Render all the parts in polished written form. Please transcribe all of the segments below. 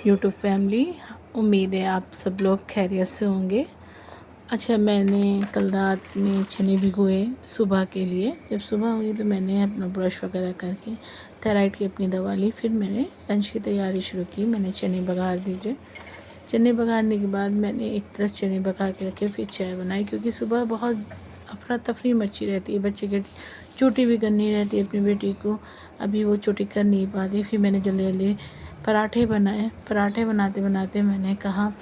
YouTube family. उम्मीद है आप सब लोग खैरियत से होंगे। अच्छा, मैंने कल रात में चने भिगोए सुबह के लिए। जब सुबह हुई तो मैंने अपना ब्रश वगैरह करके थायराइड की अपनी दवा ली। फिर मैंने लंच की तैयारी शुरू की। मैंने चने बघार दीजिए। चने बघारने के बाद मैंने एक तरफ चने बघार के रखे, फिर चाय बनाई, क्योंकि सुबह बहुत अफरा तफरी मची रहती है। बच्चे की चोटी भी करनी रहती है अपनी बेटी को, अभी वो चोटी कर नहीं पाती। फिर मैंने जल्दी जल्दी पराठे बनाए। पराठे बनाते बनाते मैंने कहा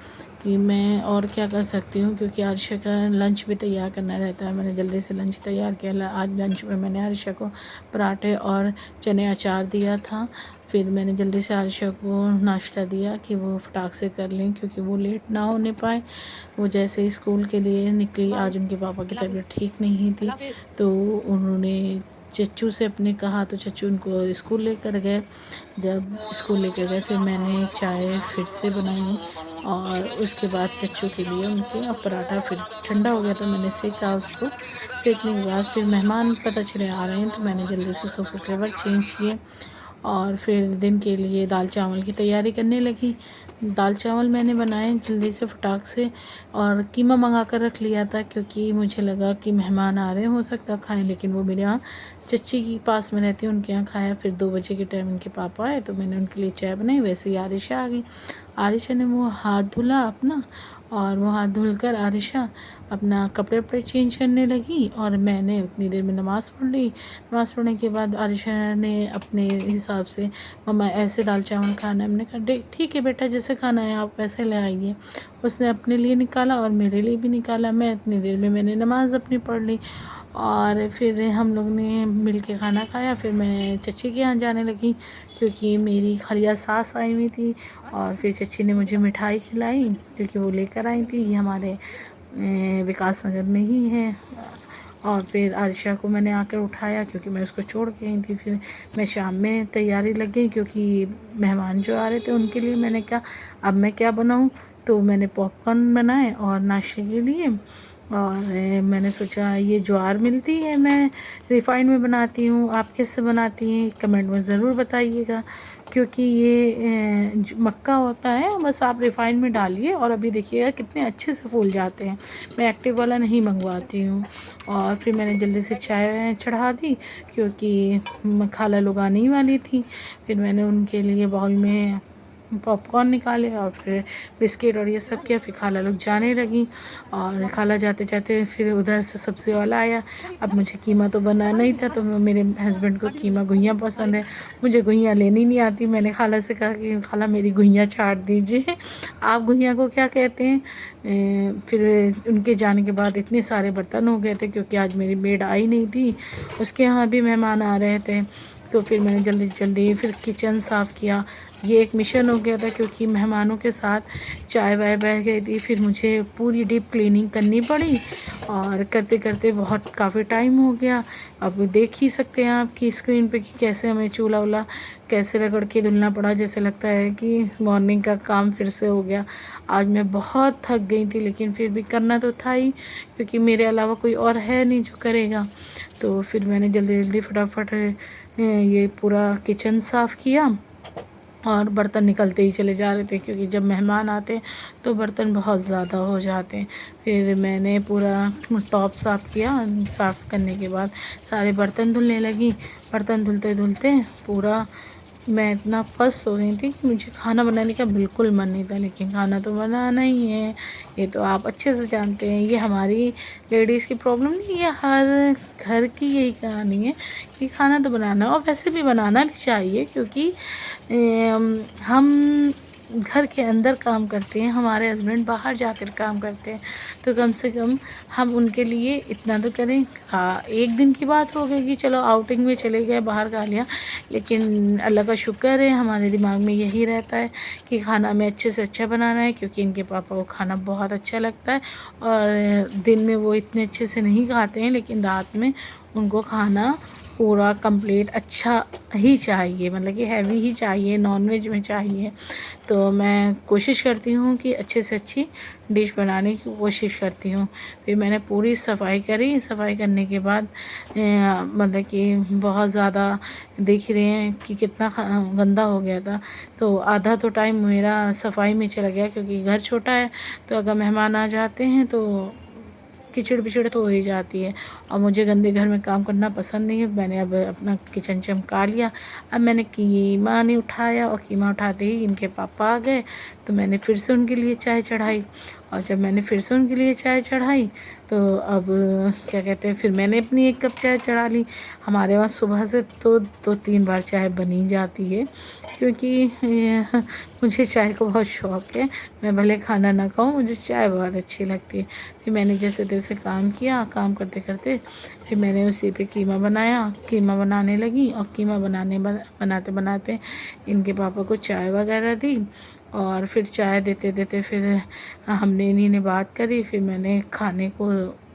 कि मैं और क्या कर सकती हूँ, क्योंकि आरिशा का लंच भी तैयार करना रहता है। मैंने जल्दी से लंच तैयार किया। आज लंच में मैंने आरिशा को पराठे और चने अचार दिया था। फिर मैंने जल्दी से आरिशा को नाश्ता दिया कि वो फटाक से कर लें, क्योंकि वो लेट ना होने पाए। वो जैसे स्कूल के लिए निकली, आज उनके पापा की तबीयत ठीक नहीं थी, तो उन्होंने चच्चू से अपने कहा, तो चच्चू उनको स्कूल लेकर गए। जब स्कूल लेकर गए फिर मैंने चाय फिर से बनाई, और उसके बाद चच्चू के लिए उनके अब पराठा फिर ठंडा हो गया तो मैंने सेका उसको। सेकने के बाद फिर मेहमान पता चले आ रहे हैं, तो मैंने जल्दी से सोफ़ा कवर चेंज किए और फिर दिन के लिए दाल चावल की तैयारी करने लगी। दाल चावल मैंने बनाए जल्दी से फटाक से, और कीमा मंगा कर रख लिया था, क्योंकि मुझे लगा कि मेहमान आ रहे हैं, हो सकता खाएं, लेकिन वो मेरे यहाँ चच्ची के पास में रहती है, उनके यहाँ खाया। फिर 2 बजे के टाइम उनके पापा आए तो मैंने उनके लिए चाय बनाई। वैसे ही आरिशा आ गई। आरिशा ने वो हाथ धुला अपना, और वो हाथ धुलकर आरिशा अपना कपड़े वपड़े चेंज करने लगी, और मैंने उतनी देर में नमाज़ पढ़ ली। नमाज़ पढ़ने के बाद आरिशा ने अपने हिसाब से, मम्मा ऐसे दाल चावल खाना है। हमने कहा ठीक है बेटा, जैसे खाना है आप वैसे ले आइए। उसने अपने लिए निकाला और मेरे लिए भी निकाला। मैं इतनी देर में मैंने नमाज़ अपनी पढ़ ली, और फिर हम लोग ने मिल के खाना खाया। फिर मैं चच्ची के यहाँ जाने लगी, क्योंकि मेरी खलिया सास आई हुई थी, और फिर चच्ची ने मुझे मिठाई खिलाई, क्योंकि वो लेकर आई थी। ये हमारे विकास नगर में ही है। और फिर आरिशा को मैंने आकर उठाया, क्योंकि मैं उसको छोड़ के आई थी। फिर मैं शाम में तैयारी लग गई, क्योंकि मेहमान जो आ रहे थे उनके लिए मैंने कहा अब मैं क्या बनाऊं, तो मैंने पॉपकॉर्न बनाए और नाश्ते के लिए। और मैंने सोचा ये ज्वार मिलती है, मैं रिफ़ाइंड में बनाती हूँ, आप कैसे बनाती हैं कमेंट में ज़रूर बताइएगा, क्योंकि ये मक्का होता है, बस आप रिफ़ाइंड में डालिए और अभी देखिएगा कितने अच्छे से फूल जाते हैं। मैं एक्टिव वाला नहीं मंगवाती हूँ। और फिर मैंने जल्दी से चाय चढ़ा दी, क्योंकि खाला लोग आने ही वाली थी। फिर मैंने उनके लिए बाउल में पॉपकॉर्न निकाले और फिर बिस्किट और ये सब किया। फिर खाला लोग जाने लगी, और खाला जाते जाते फिर उधर से सब्ज़ी वाला आया। अब मुझे कीमा तो बनाना ही था, तो मेरे हस्बैंड को कीमा गुइयाँ पसंद है, मुझे गुइयाँ लेनी नहीं आती। मैंने खाला से कहा कि खाला मेरी गुइयाँ छाट दीजिए, आप गुइयाँ को क्या कहते हैं। फिर उनके जाने के बाद इतने सारे बर्तन हो गए थे, क्योंकि आज मेरी मेड आई नहीं थी, उसके यहाँ भी मेहमान आ रहे थे। तो फिर मैंने जल्दी जल्दी फिर किचन साफ़ किया। ये एक मिशन हो गया था, क्योंकि मेहमानों के साथ चाय वाय बह गई थी। फिर मुझे पूरी डीप क्लीनिंग करनी पड़ी, और करते करते बहुत काफ़ी टाइम हो गया। अब देख ही सकते हैं आपकी स्क्रीन पे कि कैसे हमें चूल्हा वूल्हा कैसे रगड़ के धुलना पड़ा, जैसे लगता है कि मॉर्निंग का काम फिर से हो गया। आज मैं बहुत थक गई थी, लेकिन फिर भी करना तो था ही, क्योंकि मेरे अलावा कोई और है नहीं जो करेगा। तो फिर मैंने जल्दी जल्दी फटाफट ये पूरा किचन साफ़ किया, और बर्तन निकलते ही चले जा रहे थे, क्योंकि जब मेहमान आते हैं तो बर्तन बहुत ज़्यादा हो जाते हैं। फिर मैंने पूरा टॉप साफ़ किया। साफ़ करने के बाद सारे बर्तन धुलने लगी। बर्तन धुलते धुलते पूरा मैं इतना पस्त हो गई थी कि मुझे खाना बनाने का बिल्कुल मन नहीं था, लेकिन खाना तो बनाना ही है। ये तो आप अच्छे से जानते हैं, ये हमारी लेडीज़ की प्रॉब्लम नहीं, ये हर घर की यही कहानी है कि खाना तो बनाना है, और वैसे भी बनाना भी चाहिए, क्योंकि हम घर के अंदर काम करते हैं, हमारे हस्बैंड बाहर जाकर काम करते हैं, तो कम से कम हम उनके लिए इतना तो करें। एक दिन की बात हो गई कि चलो आउटिंग में चले गए, बाहर खा लिया, लेकिन अल्लाह का शुक्र है हमारे दिमाग में यही रहता है कि खाना हमें अच्छे से अच्छा बनाना है, क्योंकि इनके पापा को खाना बहुत अच्छा लगता है। और दिन में वो इतने अच्छे से नहीं खाते हैं, लेकिन रात में उनको खाना पूरा कंप्लीट अच्छा ही चाहिए, मतलब कि हैवी ही चाहिए, नॉनवेज में चाहिए। तो मैं कोशिश करती हूँ कि अच्छे से अच्छी डिश बनाने की कोशिश करती हूँ। फिर मैंने पूरी सफाई करी, सफाई करने के बाद मतलब कि बहुत ज़्यादा देख रहे हैं कि कितना गंदा हो गया था। तो आधा तो टाइम मेरा सफाई में चला गया, क्योंकि घर छोटा है, तो अगर मेहमान आ जाते हैं तो कीचड़ पिचड़ तो हो ही जाती है, और मुझे गंदे घर में काम करना पसंद नहीं है। मैंने अब अपना किचन चमका लिया। अब मैंने कीमा नहीं उठाया, और कीमा उठाते ही इनके पापा आ गए, तो मैंने फिर से उनके लिए चाय चढ़ाई। और जब मैंने फिर से उनके लिए चाय चढ़ाई, तो अब क्या कहते हैं, फिर मैंने अपनी 1 कप चाय चढ़ा ली। हमारे वहाँ सुबह से तो 2-3 बार चाय बनी जाती है, क्योंकि मुझे चाय का बहुत शौक़ है। मैं भले खाना ना खाऊं, मुझे चाय बहुत अच्छी लगती है। फिर मैंने जैसे तैसे काम किया, काम करते करते फिर मैंने उसी पे कीमा बनाया, कीमा बनाने लगी, और कीमा बनाते बनाते इनके पापा को चाय वगैरह दी। और फिर चाय देते देते फिर हमने इन्हीं ने बात करी, फिर मैंने खाने को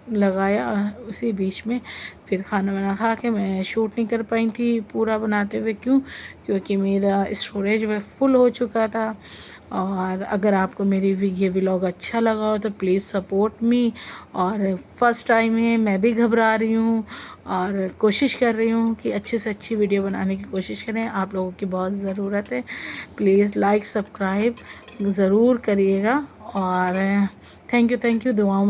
लगाया उसी बीच में। फिर खाना वाना खा के मैं शूट नहीं कर पाई थी पूरा बनाते हुए, क्योंकि मेरा स्टोरेज वह फुल हो चुका था। और अगर आपको मेरी ये व्लॉग अच्छा लगा हो तो प्लीज़ सपोर्ट मी। और फर्स्ट टाइम है, मैं भी घबरा रही हूँ, और कोशिश कर रही हूँ कि अच्छे से अच्छी वीडियो बनाने की कोशिश करें। आप लोगों की बहुत ज़रूरत है। प्लीज़ लाइक सब्सक्राइब ज़रूर करिएगा। और थैंक यू दुआओं में